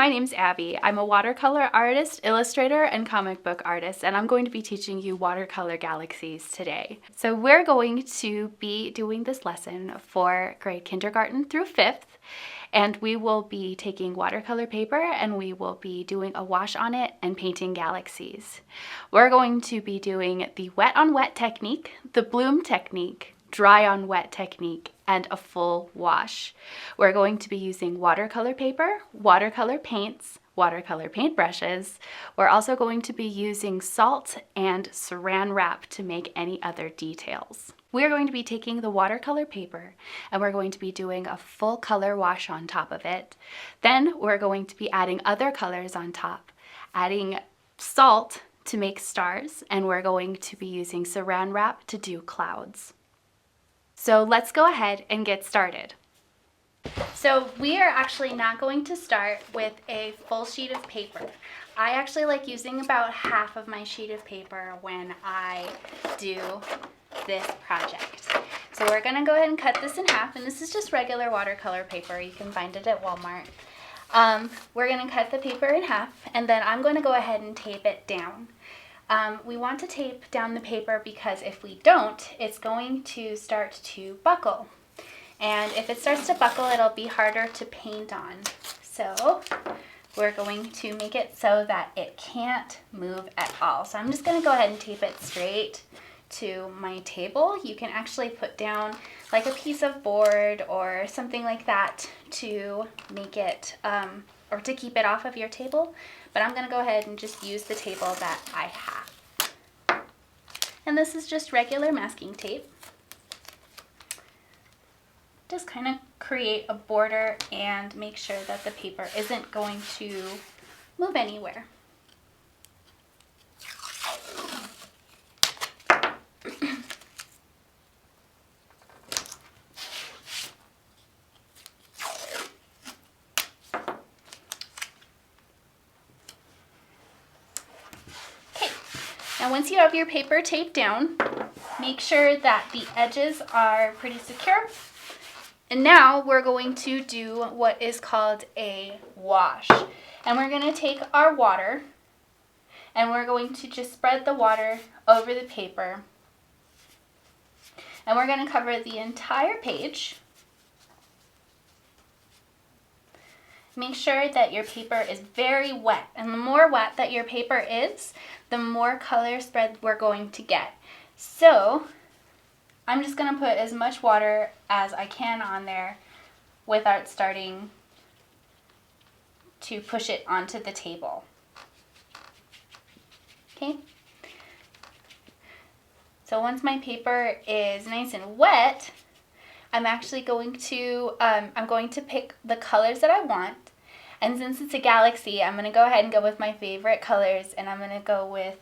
my name's Abby. I'm a watercolor artist, illustrator, and comic book artist, and I'm going to be teaching you watercolor galaxies today. So we're going to be doing this lesson for grade kindergarten through 5th, and we will be taking watercolor paper and we will be doing a wash on it and painting galaxies. We're going to be doing the wet on wet technique, the bloom technique, dry on wet technique, and a full wash. We're going to be using watercolor paper, watercolor paints, watercolor paintbrushes. We're also going to be using salt and saran wrap to make any other details. We're going to be taking the watercolor paper and we're going to be doing a full color wash on top of it. Then we're going to be adding other colors on top, adding salt to make stars, and we're going to be using saran wrap to do clouds. So let's go ahead and get started. So we are actually not going to start with a full sheet of paper. I actually like using about half of my sheet of paper when I do this project. So we're going to go ahead and cut this in half, and this is just regular watercolor paper. You can find it at Walmart. We're going to cut the paper in half, and then I'm going to go ahead and tape it down. We want to tape down the paper because if we don't, it's going to start to buckle. And if it starts to buckle, it'll be harder to paint on. So we're going to make it so that it can't move at all. So I'm just going to go ahead and tape it straight to my table. You can actually put down like a piece of board or something like that to make it, or to keep it off of your table. But I'm going to go ahead and just use the table that I have. And this is just regular masking tape. Just kind of create a border and make sure that the paper isn't going to move anywhere. Now once you have your paper taped down, make sure that the edges are pretty secure. And now we're going to do what is called a wash. And we're going to take our water and we're going to just spread the water over the paper. And we're going to cover the entire page. Make sure that your paper is very wet, and the more wet that your paper is, the more color spread we're going to get. So I'm just going to put as much water as I can on there without starting to push it onto the table. Okay? So once my paper is nice and wet, I'm actually going to, pick the colors that I want. And since it's a galaxy, I'm going to go ahead and go with my favorite colors, and I'm going to go with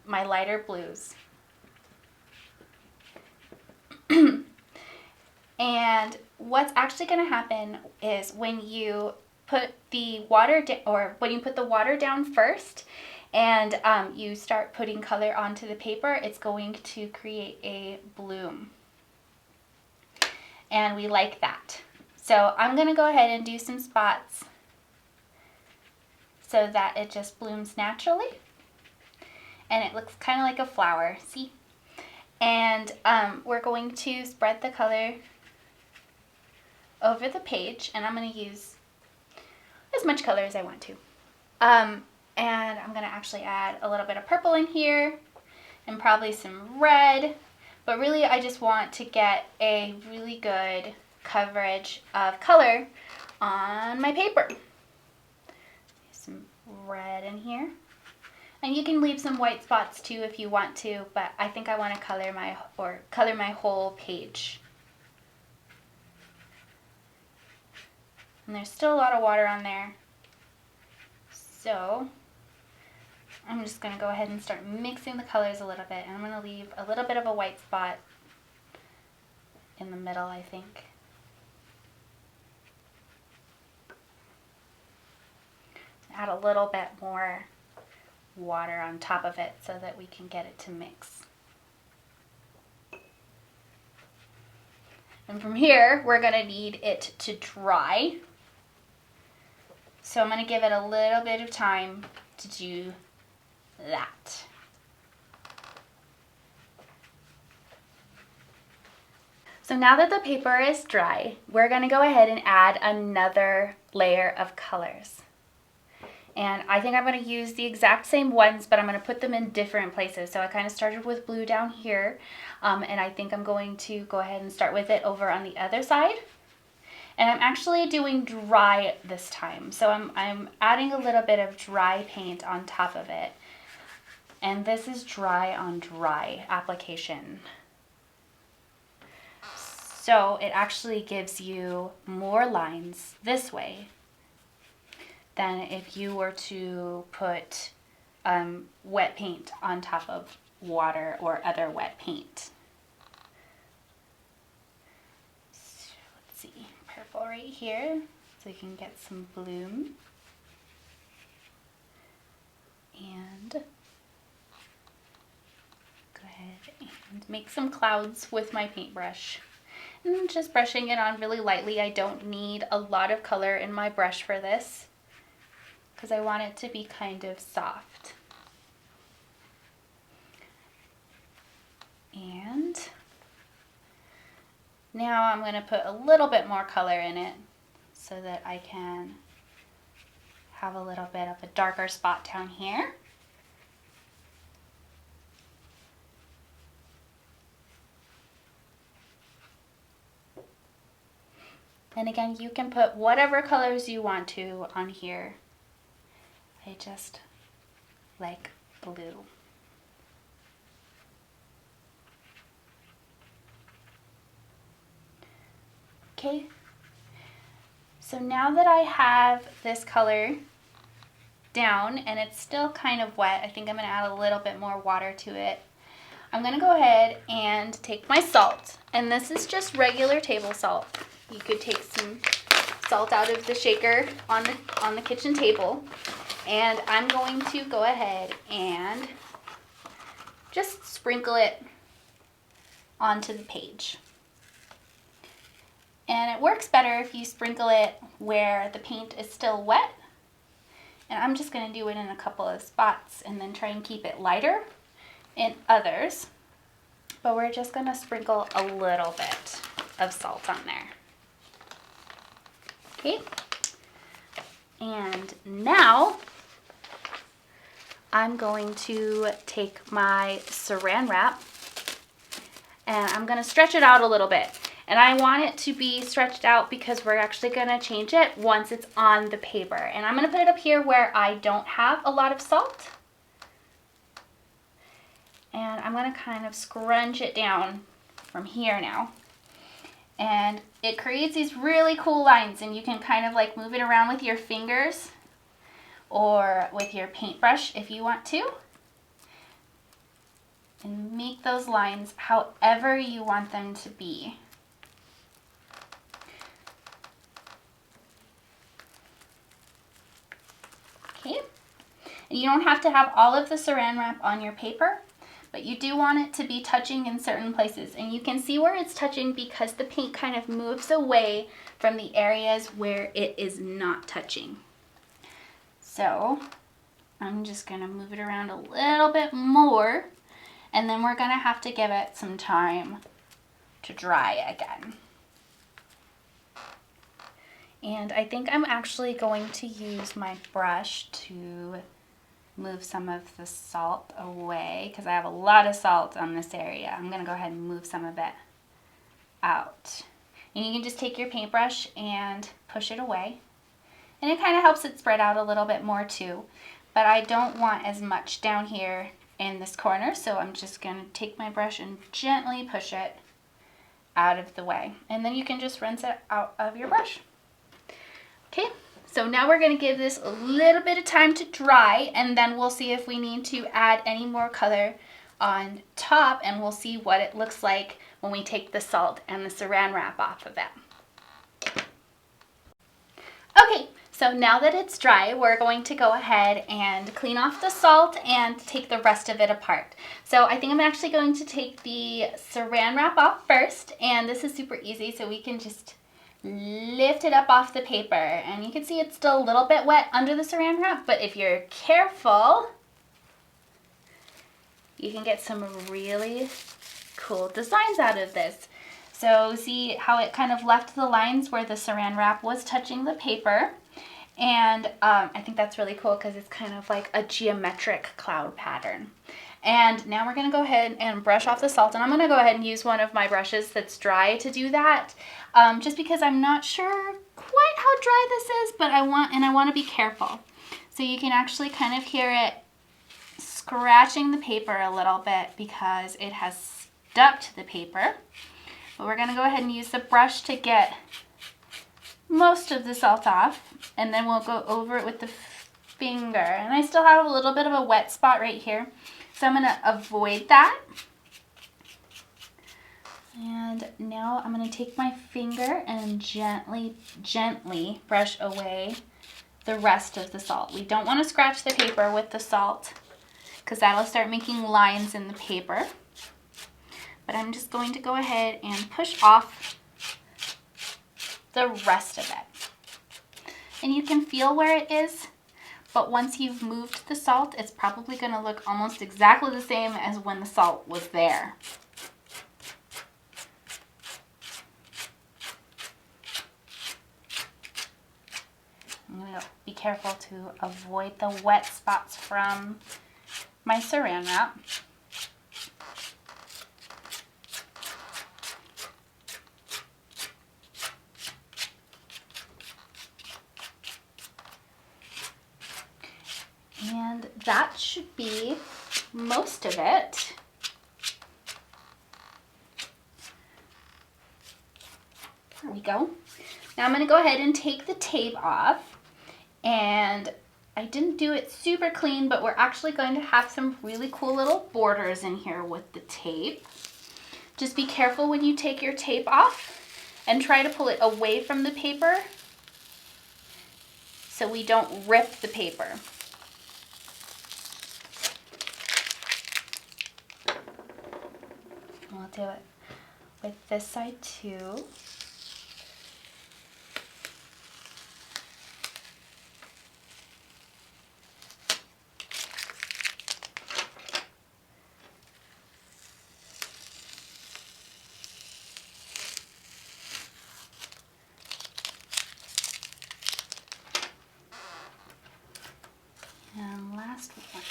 my lighter blues. And what's actually going to happen is when you put the water down first, and you start putting color onto the paper, it's going to create a bloom. And we like that. So I'm going to go ahead and do some spots so that it just blooms naturally. And it looks kind of like a flower, see? And we're going to spread the color over the page, and I'm going to use as much color as I want to. And I'm going to actually add a little bit of purple in here and probably some red. But really, I just want to get a really good coverage of color on my paper. Some red in here. And you can leave some white spots too if you want to, but I think I want to color my whole page. And there's still a lot of water on there. So I'm just going to go ahead and start mixing the colors a little bit, and I'm going to leave a little bit of a white spot in the middle, I think. Add a little bit more water on top of it so that we can get it to mix. And from here, we're going to need it to dry. So I'm going to give it a little bit of time to do that. So now that the paper is dry, we're going to go ahead and add another layer of colors. And I think I'm going to use the exact same ones, but I'm going to put them in different places. So I kind of started with blue down here, and I think I'm going to go ahead and start with it over on the other side. And I'm actually doing dry this time. So I'm adding a little bit of dry paint on top of it. And this is dry on dry application. So it actually gives you more lines this way than if you were to put wet paint on top of water or other wet paint. So let's see, purple right here, so you can get some bloom. And go ahead and make some clouds with my paintbrush. And just brushing it on really lightly. I don't need a lot of color in my brush for this because I want it to be kind of soft. And now I'm going to put a little bit more color in it so that I can have a little bit of a darker spot down here. And again, you can put whatever colors you want to on here. I just like blue. Okay, so now that I have this color down and it's still kind of wet, I think I'm going to add a little bit more water to it. I'm going to go ahead and take my salt, and this is just regular table salt. You could take some salt out of the shaker on the kitchen table, and I'm going to go ahead and just sprinkle it onto the page. And it works better if you sprinkle it where the paint is still wet. And I'm just going to do it in a couple of spots and then try and keep it lighter in others. But we're just going to sprinkle a little bit of salt on there. Okay. And now I'm going to take my saran wrap and I'm going to stretch it out a little bit. And I want it to be stretched out because we're actually going to change it once it's on the paper. And I'm going to put it up here where I don't have a lot of salt. And I'm going to kind of scrunch it down from here now. And it creates these really cool lines, and you can kind of like move it around with your fingers or with your paintbrush if you want to. And make those lines however you want them to be. Okay, and you don't have to have all of the saran wrap on your paper, but you do want it to be touching in certain places. And you can see where it's touching because the paint kind of moves away from the areas where it is not touching. So I'm just going to move it around a little bit more, and then we're going to have to give it some time to dry again. And I think I'm actually going to use my brush to move some of the salt away because I have a lot of salt on this area. I'm going to go ahead and move some of it out. And you can just take your paintbrush and push it away. And it kind of helps it spread out a little bit more too. But I don't want as much down here in this corner, so I'm just going to take my brush and gently push it out of the way. And then you can just rinse it out of your brush. Okay. So now we're going to give this a little bit of time to dry, and then we'll see if we need to add any more color on top, and we'll see what it looks like when we take the salt and the saran wrap off of it. Okay, so now that it's dry, we're going to go ahead and clean off the salt and take the rest of it apart. So I think I'm actually going to take the saran wrap off first, and this is super easy, so we can just lift it up off the paper, and you can see it's still a little bit wet under the saran wrap, but if you're careful, you can get some really cool designs out of this. So see how it kind of left the lines where the saran wrap was touching the paper, and I think that's really cool because it's kind of like a geometric cloud pattern. And now we're going to go ahead and brush off the salt, and I'm going to go ahead and use one of my brushes that's dry to do that, just because I'm not sure quite how dry this is, but I want to be careful. So you can actually kind of hear it scratching the paper a little bit because it has stuck to the paper. But we're going to go ahead and use the brush to get most of the salt off, and then we'll go over it with the finger. And I still have a little bit of a wet spot right here, so I'm going to avoid that. And now I'm going to take my finger and gently brush away the rest of the salt. We don't want to scratch the paper with the salt because that'll start making lines in the paper. But I'm just going to go ahead and push off the rest of it. And you can feel where it is, but once you've moved the salt, it's probably going to look almost exactly the same as when the salt was there. I'm going to be careful to avoid the wet spots from my saran wrap. And that should be most of it. There we go. Now I'm going to go ahead and take the tape off. And I didn't do it super clean, but we're actually going to have some really cool little borders in here with the tape. Just be careful when you take your tape off and try to pull it away from the paper so we don't rip the paper. We'll do it with this side too. And last one.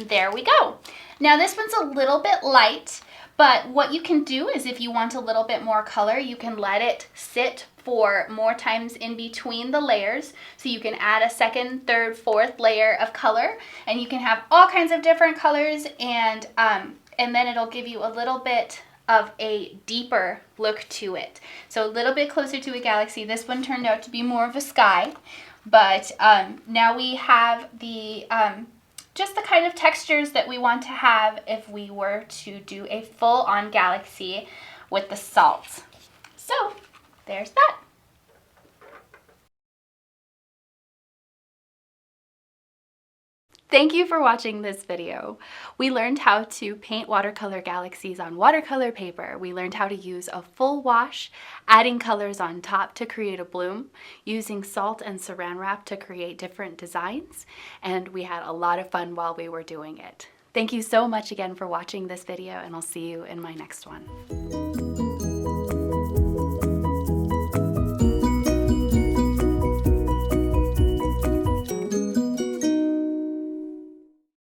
There we go. Now this one's a little bit light, but what you can do is if you want a little bit more color, you can let it sit for more times in between the layers. So you can add a second, third, fourth layer of color, and you can have all kinds of different colors, and then it'll give you a little bit of a deeper look to it. So a little bit closer to a galaxy. This one turned out to be more of a sky, but now we have the just the kind of textures that we want to have if we were to do a full-on galaxy with the salt. So there's that. Thank you for watching this video. We learned how to paint watercolor galaxies on watercolor paper. We learned how to use a full wash, adding colors on top to create a bloom, using salt and saran wrap to create different designs, and we had a lot of fun while we were doing it. Thank you so much again for watching this video, and I'll see you in my next one.